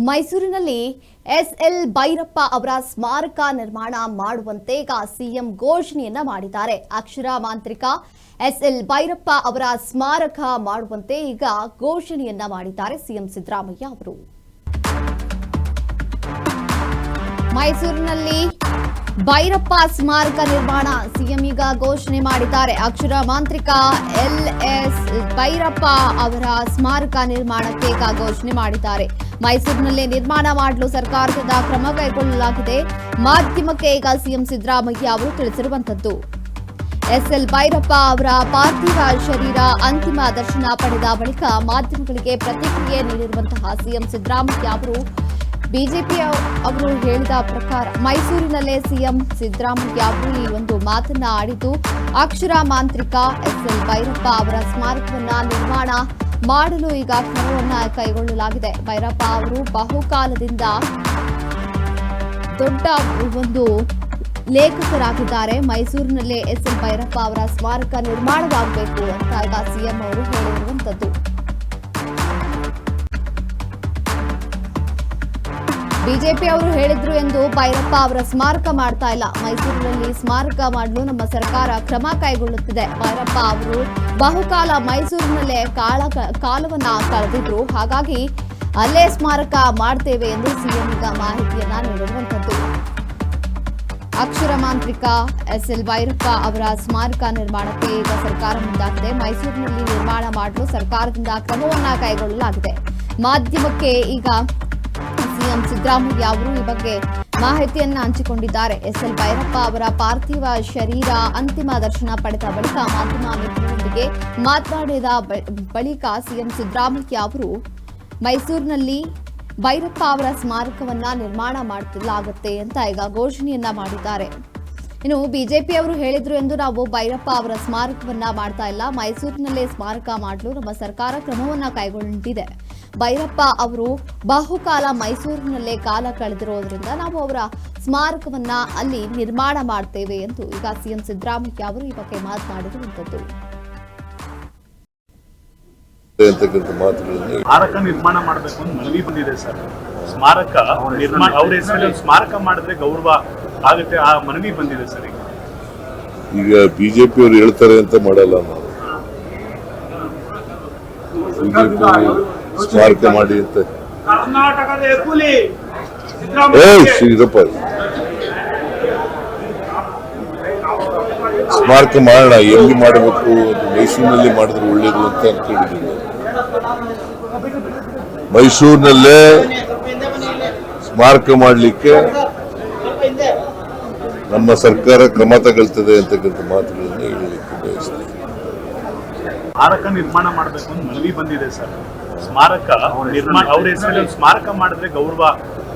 ಮೈಸೂರಿನಲ್ಲಿ ಎಸ್ಎಲ್ ಭೈರಪ್ಪ ಅವರ ಸ್ಮಾರಕ ನಿರ್ಮಾಣ ಮಾಡುವಂತೆ ಈಗ ಸಿಎಂ ಘೋಷಣೆಯನ್ನ ಮಾಡಿದ್ದಾರೆ. ಅಕ್ಷರ ಮಾಂತ್ರಿಕ ಎಸ್ಎಲ್ ಭೈರಪ್ಪ ಅವರ ಸ್ಮಾರಕ ಮಾಡುವಂತೆ ಈಗ ಘೋಷಣೆಯನ್ನ ಮಾಡಿದ್ದಾರೆ ಸಿಎಂ ಸಿದ್ದರಾಮಯ್ಯ ಅವರು. ಮೈಸೂರಿನಲ್ಲಿ ಭೈರಪ್ಪ ಸ್ಮಾರಕ ನಿರ್ಮಾಣ ಸಿಎಂ ಈಗ ಘೋಷಣೆ ಮಾಡಿದ್ದಾರೆ. ಅಕ್ಷರ ಮಾಂತ್ರಿಕ ಎಲ್ಎಸ್ ಭೈರಪ್ಪ ಅವರ ಸ್ಮಾರಕ ನಿರ್ಮಾಣಕ್ಕೆ ಈಗ ಘೋಷಣೆ ಮಾಡಿದ್ದಾರೆ. ಮೈಸೂರಿನಲ್ಲಿ ನಿರ್ಮಾಣ ಮಾಡಲು ಸರ್ಕಾರದಿಂದ ಕ್ರಮ ಕೈಗೊಳ್ಳಲಾಗಿದೆ. ಮಾಧ್ಯಮಕ್ಕೆ ಈಗ ಸಿಎಂ ಸಿದ್ದರಾಮಯ್ಯ ಅವರು ತಿಳಿಸಿರುವಂತದ್ದು. ಎಸ್ಎಲ್ ಭೈರಪ್ಪ ಅವರ ಪಾರ್ಥಿವ ಶರೀರ ಅಂತಿಮ ದರ್ಶನ ಪಡೆದ ಬಳಿಕ ಮಾಧ್ಯಮಗಳಿಗೆ ಪ್ರತಿಕ್ರಿಯೆ ನೀಡಿರುವಂತಹ ಸಿಎಂ ಸಿದ್ದರಾಮಯ್ಯ ಅವರು ಬಿಜೆಪಿ ಅವರು ಹೇಳಿದ ಪ್ರಕಾರ ಮೈಸೂರಿನಲ್ಲೇ ಸಿಎಂ ಸಿದ್ದರಾಮಯ್ಯ ಅವರು ಈ ಒಂದು ಮಾತನ್ನ ಆಡಿದ್ದು, ಅಕ್ಷರ ಮಾಂತ್ರಿಕ ಎಸ್ಎಲ್ ಭೈರಪ್ಪ ಅವರ ಸ್ಮಾರಕವನ್ನ ನಿರ್ಮಾಣ ಮಾಡಲು ಈಗ ಕ್ರಮವನ್ನ ಕೈಗೊಳ್ಳಲಾಗಿದೆ. ಭೈರಪ್ಪ ಅವರು ಬಹುಕಾಲದಿಂದ ದೊಡ್ಡ ಒಂದು ಲೇಖಕರಾಗಿದ್ದಾರೆ. ಮೈಸೂರಿನಲ್ಲೇ ಎಸ್ಎಲ್ ಭೈರಪ್ಪ ಅವರ ಸ್ಮಾರಕ ನಿರ್ಮಾಣವಾಗಬೇಕು ಅಂತ ಈಗ ಸಿಎಂ ಅವರು ಹೇಳಿರುವಂತದ್ದು. ಬಿಜೆಪಿ ಅವರು ಹೇಳಿದ್ರು ಎಂದು ಭೈರಪ್ಪ ಅವರ ಸ್ಮಾರಕ ಮಾಡ್ತಾ ಇಲ್ಲ. ಮೈಸೂರಿನಲ್ಲಿ ಸ್ಮಾರಕ ಮಾಡಲು ನಮ್ಮ ಸರ್ಕಾರ ಕ್ರಮ ಕೈಗೊಳ್ಳುತ್ತಿದೆ. ಭೈರಪ್ಪ ಅವರು ಬಹುಕಾಲ ಮೈಸೂರಿನಲ್ಲೇ ಕಾಲವನ್ನ ಕಳೆದಿದ್ರು, ಹಾಗಾಗಿ ಅಲ್ಲೇ ಸ್ಮಾರಕ ಮಾಡ್ತೇವೆ ಎಂದು ಸಿಎಂ ಈಗ ಮಾಹಿತಿಯನ್ನ ನೀಡಿರುವಂತದ್ದು. ಅಕ್ಷರ ಮಾಂತ್ರಿಕ ಎಸ್ಎಲ್ ಭೈರಪ್ಪ ಅವರ ಸ್ಮಾರಕ ನಿರ್ಮಾಣಕ್ಕೆ ಈಗ ಸರ್ಕಾರ ಮುಂದಾಗಿದೆ. ಮೈಸೂರಿನಲ್ಲಿ ನಿರ್ಮಾಣ ಮಾಡಲು ಸರ್ಕಾರದಿಂದ ಕ್ರಮವನ್ನ ಕೈಗೊಳ್ಳಲಾಗಿದೆ. ಮಾಧ್ಯಮಕ್ಕೆ ಈಗ ಸಿಎಂ ಸಿದ್ದರಾಮಯ್ಯ ಅವರು ಈ ಬಗ್ಗೆ ಮಾಹಿತಿಯನ್ನ ಹಂಚಿಕೊಂಡಿದ್ದಾರೆ. ಎಸ್ಎಲ್ ಭೈರಪ್ಪ ಅವರ ಪಾರ್ಥಿವ ಶರೀರ ಅಂತಿಮ ದರ್ಶನ ಪಡೆದ ಬಳಿಕ ಮಾಧ್ಯಮ ಮಿತ್ರರೊಂದಿಗೆ ಮಾತನಾಡಿದ ಬಳಿಕ ಸಿಎಂ ಸಿದ್ದರಾಮಯ್ಯ ಅವರು ಮೈಸೂರಿನಲ್ಲಿ ಭೈರಪ್ಪ ಅವರ ಸ್ಮಾರಕವನ್ನ ನಿರ್ಮಾಣ ಮಾಡಲಾಗುತ್ತೆ ಅಂತ ಈಗ ಘೋಷಣೆಯನ್ನ ಮಾಡಿದ್ದಾರೆ. ಇನ್ನು ಬಿಜೆಪಿ ಅವರು ಹೇಳಿದ್ರು ಎಂದು ನಾವು ಭೈರಪ್ಪ ಅವರ ಸ್ಮಾರಕವನ್ನ ಮಾಡ್ತಾ ಇಲ್ಲ. ಮೈಸೂರಿನಲ್ಲೇ ಸ್ಮಾರಕ ಮಾಡಲು ನಮ್ಮ ಸರ್ಕಾರ ಕ್ರಮವನ್ನ ಕೈಗೊಂಡಿದೆ. ಭೈರಪ್ಪ ಅವರು ಬಹುಕಾಲ ಮೈಸೂರಿನಲ್ಲೇ ಕಾಲ ಕಳೆದಿರೋದ್ರಿಂದ ನಾವು ಅವರ ಸ್ಮಾರಕವನ್ನ ಅಲ್ಲಿ ನಿರ್ಮಾಣ ಮಾಡ್ತೇವೆ ಎಂದು ಈಗ ಸಿಎಂ ಸಿದ್ದರಾಮಯ್ಯ ಅವರು ಈ ಬಗ್ಗೆ ಮಾತನಾಡಿರುವಂತದ್ದು. ಸ್ಮಾರಕ ನಿರ್ಮಾಣ ಮಾಡಬೇಕು ಅಂತ ಮನವಿ ಬಂದಿದೆ ಸರ್. ಸ್ಮಾರಕ ನಿರ್ಮಾಣ ಅವ್ರ ಹೆಸರಲ್ಲಿ ಸ್ಮಾರಕ ಮಾಡಿದ್ರೆ ಗೌರವ ಆಗುತ್ತೆ, ಆ ಮನವಿ ಬಂದಿದೆ ಸರ್. ಈಗ ಬಿಜೆಪಿ ಅವರು ಹೇಳ್ತಾರೆ ಅಂತ ಮಾಡಲ್ಲ, ನಾವು ಸ್ಮಾರಕ ಮಾಡಿ ಅಂತ ಕರ್ನಾಟಕದ ಹೆಬ್ಬುಲಿ ಶ್ರೀರಪ್ಪ ಸ್ಮಾರಕ ಮಾಡೋಣ. ಎಲ್ಲಿ ಮಾಡಬೇಕು, ಮೈಸೂರಿನಲ್ಲಿ ಮಾಡಿದ್ರೆ ಒಳ್ಳೇದು ಅಂತ ಅನ್ಕೊಂಡಿದ್ದೀನಿ. ಮೈಸೂರಿನಲ್ಲೇ ಸ್ಮಾರಕ ಮಾಡಲಿಕ್ಕೆ ನಮ್ಮ ಸರ್ಕಾರ ಕ್ರಮ ತಗೊಳ್ತದೆ ಅಂತಕ್ಕಂಥ ಮಾತುಗಳನ್ನು ಹೇಳಲಿಕ್ಕೆ ಬಯಸ್ತೀನಿ. ಸ್ಮಾರಕ ನಿರ್ಮಾಣ ಮಾಡಬೇಕು ಅಂತ ಮನವಿ ಬಂದಿದೆ ಸರ್. ಸ್ಮಾರಕ ನಿರ್ಮಾಣ ಅವ್ರ ಹೆಸರಲ್ಲಿ ಸ್ಮಾರಕ ಮಾಡಿದ್ರೆ ಗೌರವ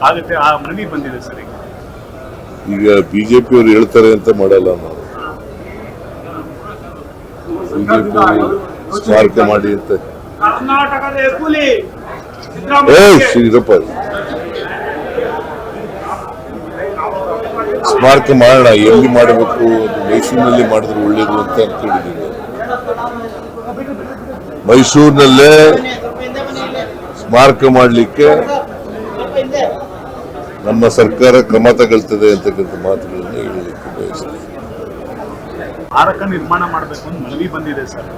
ಆಗುತ್ತೆ, ಆ ಮನವಿ ಬಂದಿದೆ ಸರ್. ಈಗ ಬಿಜೆಪಿ ಅವರು ಹೇಳ್ತಾರೆ ಅಂತ ಮಾಡಲ್ಲ, ನಾವು ಬಿಜೆಪಿ ಸ್ಮಾರಕ ಮಾಡಿ ಅಂತ ಕರ್ನಾಟಕದ ಹೆಬ್ಬುಲಿ ಶ್ರೀರಪ್ಪ ಸ್ಮಾರಕ ಮಾಡೋಣ. ಎಲ್ಲಿ ಮಾಡಬೇಕು, ಮೈಸೂರಿನಲ್ಲಿ ಮಾಡಿದ್ರೆ ಒಳ್ಳೇದು ಅಂತ ಅನ್ಕೊಂಡಿದ್ದೀನಿ. ಮೈಸೂರಿನಲ್ಲೇ ಸ್ಮಾರಕ ಮಾಡಲಿಕ್ಕೆ ನಮ್ಮ ಸರ್ಕಾರ ಕ್ರಮ ತಗೊಳ್ತದೆ ಅಂತಕ್ಕಂಥ ಮಾತುಗಳನ್ನು ಹೇಳಲಿಕ್ಕೆ ಬಯಸ್ತೀನಿ. ಸ್ಮಾರಕ ನಿರ್ಮಾಣ ಮಾಡಬೇಕು ಅಂತ ಮನವಿ ಬಂದಿದೆ ಸರ್.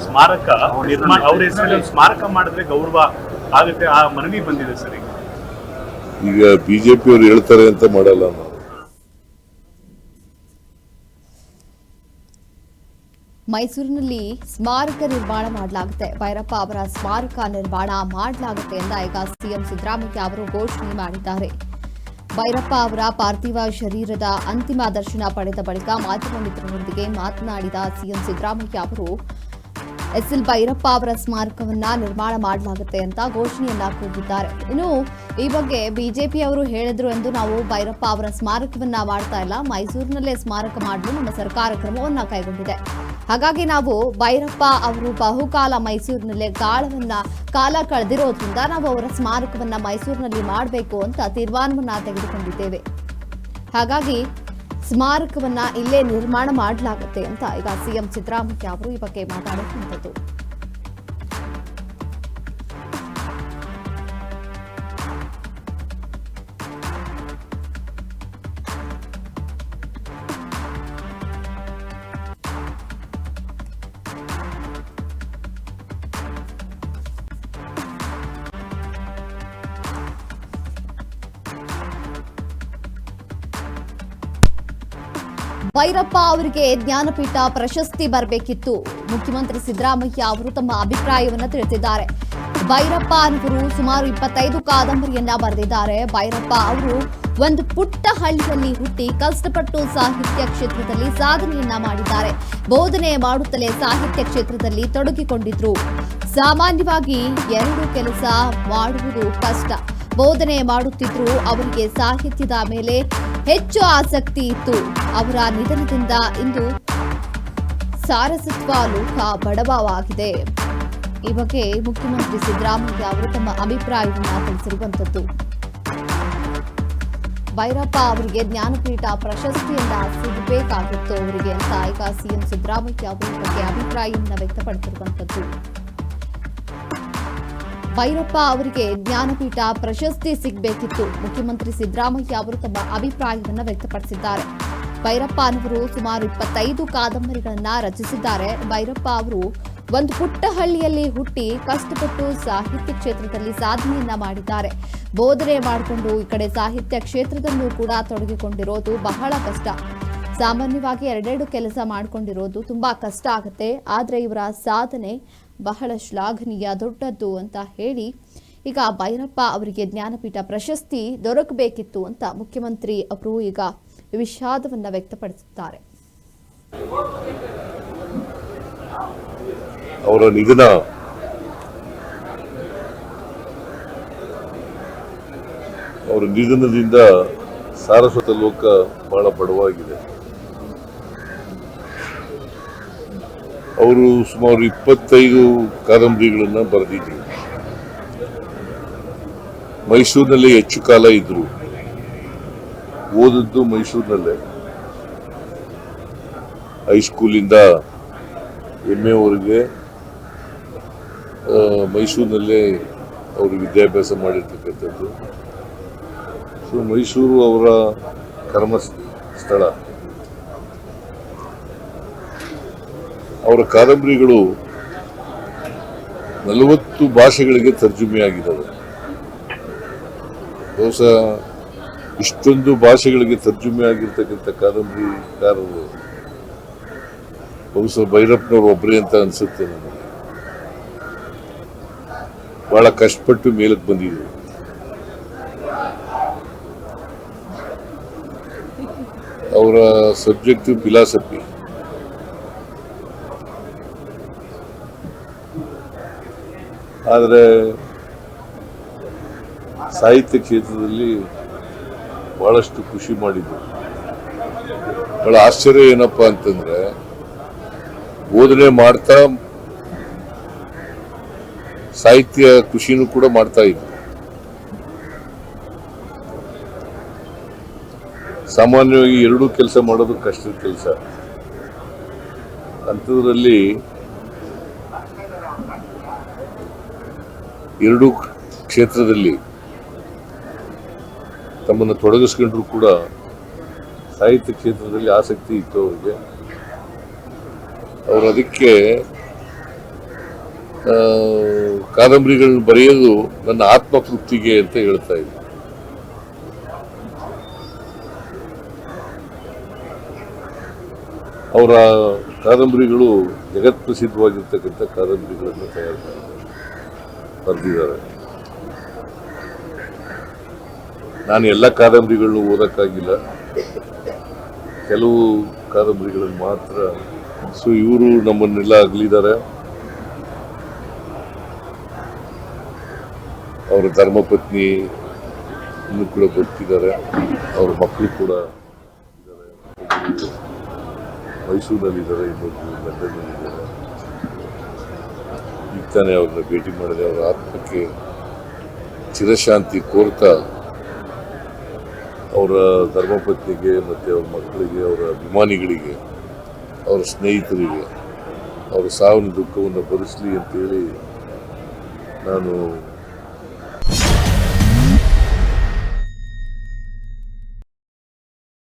ಸ್ಮಾರಕ ನಿರ್ಮಾಣ ಅವ್ರ ಹೆಸರಲ್ಲಿ ಸ್ಮಾರಕ ಮಾಡಿದ್ರೆ ಗೌರವ ಆಗುತ್ತೆ, ಆ ಮನವಿ ಬಂದಿದೆ ಸರ್. ಈಗ ಬಿಜೆಪಿ ಅವರು ಹೇಳ್ತಾರೆ ಅಂತ ಮಾಡಲ್ಲ, ನಾವು ಮೈಸೂರಿನಲ್ಲಿ ಸ್ಮಾರಕ ನಿರ್ಮಾಣ ಮಾಡಲಾಗುತ್ತೆ. ಭೈರಪ್ಪ ಅವರ ಸ್ಮಾರಕ ನಿರ್ಮಾಣ ಮಾಡಲಾಗುತ್ತೆ ಅಂತ ಈಗ ಸಿಎಂ ಸಿದ್ದರಾಮಯ್ಯ ಅವರು ಘೋಷಣೆ ಮಾಡಿದ್ದಾರೆ. ಭೈರಪ್ಪ ಅವರ ಪಾರ್ಥಿವ ಶರೀರದ ಅಂತಿಮ ದರ್ಶನ ಪಡೆದ ಬಳಿಕ ಮಾಧ್ಯಮ ಮಿತ್ರರೊಂದಿಗೆ ಮಾತನಾಡಿದ ಸಿಎಂ ಸಿದ್ದರಾಮಯ್ಯ ಅವರು ಎಸ್ಎಲ್ ಭೈರಪ್ಪ ಅವರ ಸ್ಮಾರಕವನ್ನ ನಿರ್ಮಾಣ ಮಾಡಲಾಗುತ್ತೆ ಅಂತ ಘೋಷಣೆಯನ್ನ ಕೂಗಿದ್ದಾರೆ. ಇನ್ನು ಈ ಬಗ್ಗೆ ಬಿಜೆಪಿ ಅವರು ಹೇಳಿದ್ರು ಎಂದು ನಾವು ಭೈರಪ್ಪ ಅವರ ಸ್ಮಾರಕವನ್ನ ಮಾಡ್ತಾ ಇಲ್ಲ. ಮೈಸೂರಿನಲ್ಲೇ ಸ್ಮಾರಕ ಮಾಡಲು ನಮ್ಮ ಸರ್ಕಾರ ಕ್ರಮವನ್ನ ಕೈಗೊಂಡಿದೆ. ಹಾಗಾಗಿ ನಾವು ಭೈರಪ್ಪ ಅವರು ಬಹುಕಾಲ ಮೈಸೂರಿನಲ್ಲೇ ಕಾಲ ಕಳೆದಿರೋದ್ರಿಂದ ನಾವು ಅವರ ಸ್ಮಾರಕವನ್ನ ಮೈಸೂರಿನಲ್ಲಿ ಮಾಡಬೇಕು ಅಂತ ತೀರ್ಮಾನವನ್ನ ತೆಗೆದುಕೊಂಡಿದ್ದೇವೆ. ಹಾಗಾಗಿ ಸ್ಮಾರಕವನ್ನ ಇಲ್ಲೇ ನಿರ್ಮಾಣ ಮಾಡಲಾಗುತ್ತೆ ಅಂತ ಈಗ ಸಿಎಂ ಸಿದ್ದರಾಮಯ್ಯ ಅವರು ಈ ಬಗ್ಗೆ ಮಾತಾಡುತ್ತಿದ್ದರು. ಭೈರಪ್ಪ ಅವರಿಗೆ ಜ್ಞಾನಪೀಠ ಪ್ರಶಸ್ತಿ ಬರಬೇಕಿತ್ತು. ಮುಖ್ಯಮಂತ್ರಿ ಸಿದ್ದರಾಮಯ್ಯ ಅವರು ತಮ್ಮ ಅಭಿಪ್ರಾಯವನ್ನು ತಿಳಿಸಿದ್ದಾರೆ. ಭೈರಪ್ಪ ಅವರು ಸುಮಾರು 25 ಕಾದಂಬರಿಯನ್ನ ಬರೆದಿದ್ದಾರೆ. ಭೈರಪ್ಪ ಅವರು ಒಂದು ಪುಟ್ಟ ಹಳ್ಳಿಯಲ್ಲಿ ಹುಟ್ಟಿ ಕಷ್ಟಪಟ್ಟು ಸಾಹಿತ್ಯ ಕ್ಷೇತ್ರದಲ್ಲಿ ಸಾಧನೆಯನ್ನ ಮಾಡಿದ್ದಾರೆ. ಬೋಧನೆ ಮಾಡುತ್ತಲೇ ಸಾಹಿತ್ಯ ಕ್ಷೇತ್ರದಲ್ಲಿ ತೊಡಗಿಕೊಂಡಿದ್ರು. ಸಾಮಾನ್ಯವಾಗಿ 2 ಕೆಲಸ ಮಾಡುವುದು ಕಷ್ಟ. ಬೋಧನೆ ಮಾಡುತ್ತಿದ್ರು. ಅವರಿಗೆ ಸಾಹಿತ್ಯದ ಮೇಲೆ ಹೆಚ್ಚು ಆಸಕ್ತಿ ಇತ್ತು. ಅವರ ನಿಧನದಿಂದ ಇಂದು ಸಾರಸ್ವತ ಲೋಕ ಬಡವವಾಗಿದೆ. ಈ ಬಗ್ಗೆ ಮುಖ್ಯಮಂತ್ರಿ ಸಿದ್ದರಾಮಯ್ಯ ಅವರು ತಮ್ಮ ಅಭಿಪ್ರಾಯವನ್ನು ತಿಳಿಸಿರುವಂತದ್ದು. ಭೈರಪ್ಪ ಅವರಿಗೆ ಜ್ಞಾನಪೀಠ ಪ್ರಶಸ್ತಿಯನ್ನ ಸಿಗಬೇಕಾಗಿತ್ತು ಅವರಿಗೆ ಅಂತ ಈಗ ಸಿಎಂ ಸಿದ್ದರಾಮಯ್ಯ ಅವರ ಬಗ್ಗೆ ಅಭಿಪ್ರಾಯವನ್ನು ವ್ಯಕ್ತಪಡಿಸಿರುವಂತದ್ದು. ಭೈರಪ್ಪ ಅವರಿಗೆ ಜ್ಞಾನಪೀಠ ಪ್ರಶಸ್ತಿ ಸಿಗಬೇಕಿತ್ತು. ಮುಖ್ಯಮಂತ್ರಿ ಸಿದ್ದರಾಮಯ್ಯ ಅವರು ತಮ್ಮ ಅಭಿಪ್ರಾಯವನ್ನು ವ್ಯಕ್ತಪಡಿಸಿದ್ದಾರೆ. ಭೈರಪ್ಪ ಅವರು ಸುಮಾರು 25 ಕಾದಂಬರಿಗಳನ್ನ ರಚಿಸಿದ್ದಾರೆ. ಭೈರಪ್ಪ ಅವರು ಒಂದು ಪುಟ್ಟ ಹಳ್ಳಿಯಲ್ಲಿ ಹುಟ್ಟಿ ಕಷ್ಟಪಟ್ಟು ಸಾಹಿತ್ಯ ಕ್ಷೇತ್ರದಲ್ಲಿ ಸಾಧನೆಯನ್ನ ಮಾಡಿದ್ದಾರೆ. ಬೋಧನೆ ಮಾಡಿಕೊಂಡು ಈ ಕಡೆ ಸಾಹಿತ್ಯ ಕ್ಷೇತ್ರದಲ್ಲೂ ಕೂಡ ತೊಡಗಿಕೊಂಡಿರೋದು ಬಹಳ ಕಷ್ಟ. ಸಾಮಾನ್ಯವಾಗಿ 2 ಕೆಲಸ ಮಾಡಿಕೊಂಡಿರೋದು ತುಂಬಾ ಕಷ್ಟ ಆಗುತ್ತೆ. ಆದರೆ ಇವರ ಸಾಧನೆ ಬಹಳ ಶ್ಲಾಘನೀಯ, ದೊಡ್ಡದ್ದು ಅಂತ ಹೇಳಿ ಈಗ ಭೈರಪ್ಪ ಅವರಿಗೆ ಜ್ಞಾನಪೀಠ ಪ್ರಶಸ್ತಿ ದೊರಕಬೇಕಿತ್ತು ಅಂತ ಮುಖ್ಯಮಂತ್ರಿ ಅವರು ಈಗ ವಿಷಾದವನ್ನ ವ್ಯಕ್ತಪಡಿಸುತ್ತಾರೆ. ಅವರ ನಿಧನ ಅವರ ನಿಧನದಿಂದ ಸಾರಸ್ವತ ಲೋಕ ಬಹಳ ಬಡವಾಗಿದೆ. ಅವರು ಸುಮಾರು 25 ಕಾದಂಬರಿಗಳನ್ನು ಬರೆದಿದ್ರು. ಮೈಸೂರಿನಲ್ಲೇ ಹೆಚ್ಚು ಕಾಲ ಇದ್ರು. ಓದದ್ದು ಮೈಸೂರಿನಲ್ಲೇ. ಹೈಸ್ಕೂಲಿಂದ MA ವರೆಗೆ ಮೈಸೂರಿನಲ್ಲೇ ಅವರು ವಿದ್ಯಾಭ್ಯಾಸ ಮಾಡಿರ್ತಕ್ಕಂಥದ್ದು. ಸೊ ಮೈಸೂರು ಅವರ ಕರ್ಮ ಸ್ಥಳ. ಅವರ ಕಾದಂಬರಿಗಳು 40 ಭಾಷೆಗಳಿಗೆ ತರ್ಜುಮೆಯಾಗಿದ್ದಾವೆ. ಬಹುಶಃ ಇಷ್ಟೊಂದು ಭಾಷೆಗಳಿಗೆ ತರ್ಜುಮೆ ಆಗಿರ್ತಕ್ಕಂಥ ಕಾದಂಬರಿಕಾರರು ಬಹುಶಃ ಭೈರಪ್ಪನವರು ಒಬ್ಬರೇ ಅಂತ ಅನ್ಸುತ್ತೆ ನನಗೆ. ಬಹಳ ಕಷ್ಟಪಟ್ಟು ಮೇಲಕ್ಕೆ ಬಂದಿದ್ರು. ಅವರ ಸಬ್ಜೆಕ್ಟ್ ಫಿಲಾಸಫಿ. ಆದರೆ ಸಾಹಿತ್ಯ ಕ್ಷೇತ್ರದಲ್ಲಿ ಬಹಳಷ್ಟು ಖುಷಿ ಮಾಡಿದ್ರು. ಬಹಳ ಆಶ್ಚರ್ಯ ಏನಪ್ಪಾ ಅಂತಂದ್ರೆ, ಬೋಧನೆ ಮಾಡ್ತಾ ಸಾಹಿತ್ಯ ಖುಷಿನೂ ಕೂಡ ಮಾಡ್ತಾ ಇದ್ರು. ಸಾಮಾನ್ಯವಾಗಿ 2 ಕೆಲಸ ಮಾಡೋದು ಕಷ್ಟದ ಕೆಲಸ. ಅಂಥದ್ರಲ್ಲಿ 2 ಕ್ಷೇತ್ರದಲ್ಲಿ ತಮ್ಮನ್ನು ತೊಡಗಿಸ್ಕೊಂಡ್ರು ಕೂಡ ಸಾಹಿತ್ಯ ಕ್ಷೇತ್ರದಲ್ಲಿ ಆಸಕ್ತಿ ಇತ್ತು ಅವರಿಗೆ. ಅವರು ಅದಕ್ಕೆ ಕಾದಂಬರಿಗಳನ್ನ ಬರೆಯೋದು ನನ್ನ ಆತ್ಮತೃಪ್ತಿಗೆ ಅಂತ ಹೇಳ್ತಾ ಇದ್ರು. ಅವರ ಕಾದಂಬರಿಗಳು ಜಗತ್ ಪ್ರಸಿದ್ಧವಾಗಿರ್ತಕ್ಕಂಥ ಕಾದಂಬರಿಗಳನ್ನು ಬರೆದಿದ್ದಾರೆ. ನಾನು ಎಲ್ಲ ಕಾದಂಬರಿಗಳನ್ನು ಓದಕ್ಕಾಗಿಲ್ಲ, ಕೆಲವು ಕಾದಂಬರಿಗಳನ್ನು ಮಾತ್ರ. ಸೊ ಇವರು ನಮ್ಮನ್ನೆಲ್ಲ ಅಗಲಿದ್ದಾರೆ. ಅವರ ಧರ್ಮಪತ್ನಿ ಇನ್ನೂ ಕೂಡ ಬದುಕಿದ್ದಾರೆ. ಅವರ ಮಕ್ಕಳು ಕೂಡ ಇದ್ದಾರೆ. ಮೈಸೂರಿನಲ್ಲಿದ್ದಾರೆ, ಇನ್ನೊಬ್ಬರು ಲಂಡನ್ನಲ್ಲಿದ್ದಾರೆ. ಈಗ ತಾನೇ ಅವ್ರನ್ನ ಭೇಟಿ ಮಾಡಿದೆ. ಅವರ ಆತ್ಮಕ್ಕೆ ಚಿರಶಾಂತಿ ಕೋರ್ತಾ ಅವರ ಧರ್ಮಪತ್ನಿಗೆ ಮತ್ತು ಅವ್ರ ಮಕ್ಕಳಿಗೆ, ಅವರ ಅಭಿಮಾನಿಗಳಿಗೆ, ಅವರ ಸ್ನೇಹಿತರಿಗೆ ಅವರ ಸಾವಿನ ದುಃಖವನ್ನು ಭರಿಸಲಿ ಅಂತೇಳಿ ನಾನು